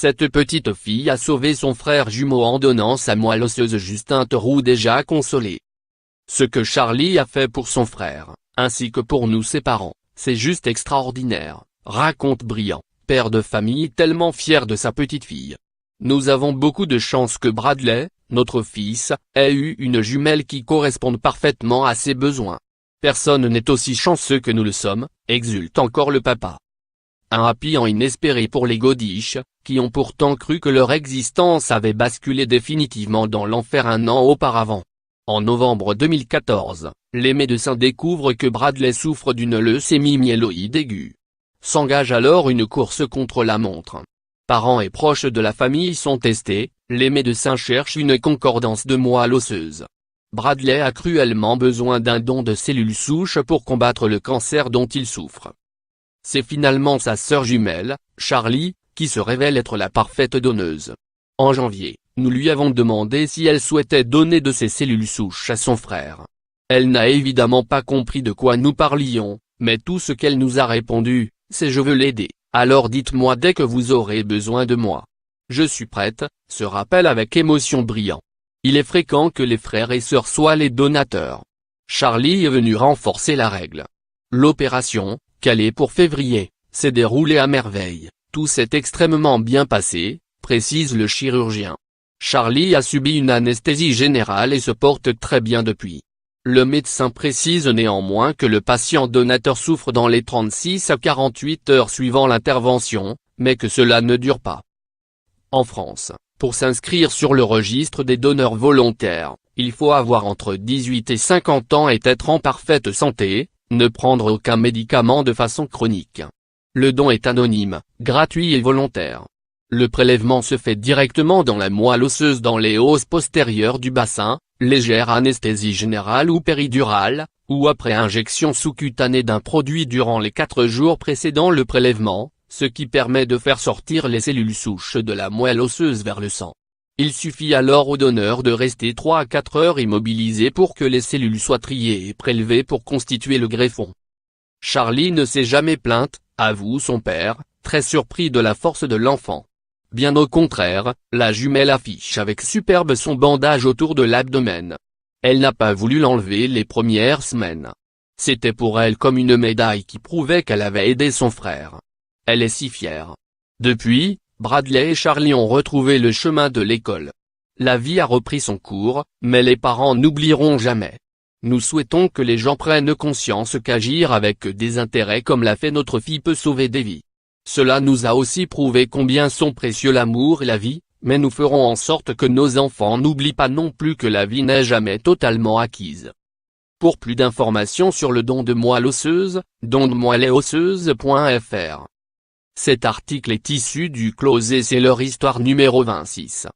Cette petite fille a sauvé son frère jumeau en donnant sa moelle osseuse Justin Theroux déjà consolé. Ce que Charlie a fait pour son frère, ainsi que pour nous ses parents, c'est juste extraordinaire, raconte Brian, père de famille tellement fier de sa petite fille. Nous avons beaucoup de chance que Bradley, notre fils, ait eu une jumelle qui corresponde parfaitement à ses besoins. Personne n'est aussi chanceux que nous le sommes, exulte encore le papa. Un happy end inespéré pour les Goodish, qui ont pourtant cru que leur existence avait basculé définitivement dans l'enfer un an auparavant. En novembre 2014, les médecins découvrent que Bradley souffre d'une leucémie myéloïde aiguë. S'engage alors une course contre la montre. Parents et proches de la famille sont testés, les médecins cherchent une concordance de moelle osseuse. Bradley a cruellement besoin d'un don de cellules souches pour combattre le cancer dont il souffre. C'est finalement sa sœur jumelle, Charlie, qui se révèle être la parfaite donneuse. En janvier, nous lui avons demandé si elle souhaitait donner de ses cellules souches à son frère. Elle n'a évidemment pas compris de quoi nous parlions, mais tout ce qu'elle nous a répondu, c'est « je veux l'aider, alors dites-moi dès que vous aurez besoin de moi. Je suis prête », se rappelle avec émotion Brian. Il est fréquent que les frères et sœurs soient les donateurs. Charlie est venu renforcer la règle. L'opération, calée pour février, s'est déroulée à merveille, tout s'est extrêmement bien passé, précise le chirurgien. Charlie a subi une anesthésie générale et se porte très bien depuis. Le médecin précise néanmoins que le patient donateur souffre dans les 36 à 48 heures suivant l'intervention, mais que cela ne dure pas. En France, pour s'inscrire sur le registre des donneurs volontaires, il faut avoir entre 18 et 50 ans et être en parfaite santé, ne prendre aucun médicament de façon chronique. Le don est anonyme, gratuit et volontaire. Le prélèvement se fait directement dans la moelle osseuse dans les hausses postérieures du bassin, légère anesthésie générale ou péridurale, ou après injection sous-cutanée d'un produit durant les 4 jours précédant le prélèvement, ce qui permet de faire sortir les cellules souches de la moelle osseuse vers le sang. Il suffit alors au donneur de rester 3 à 4 heures immobilisé pour que les cellules soient triées et prélevées pour constituer le greffon. Charlie ne s'est jamais plainte, avoue son père, très surpris de la force de l'enfant. Bien au contraire, la jumelle affiche avec superbe son bandage autour de l'abdomen. Elle n'a pas voulu l'enlever les premières semaines. C'était pour elle comme une médaille qui prouvait qu'elle avait aidé son frère. Elle est si fière. Depuis, Bradley et Charlie ont retrouvé le chemin de l'école. La vie a repris son cours, mais les parents n'oublieront jamais. Nous souhaitons que les gens prennent conscience qu'agir avec des intérêts comme l'a fait notre fille peut sauver des vies. Cela nous a aussi prouvé combien sont précieux l'amour et la vie, mais nous ferons en sorte que nos enfants n'oublient pas non plus que la vie n'est jamais totalement acquise. Pour plus d'informations sur le don de moelle osseuse, dondemoelleosseuse.fr. Cet article est issu du Closet C'est leur histoire numéro 26.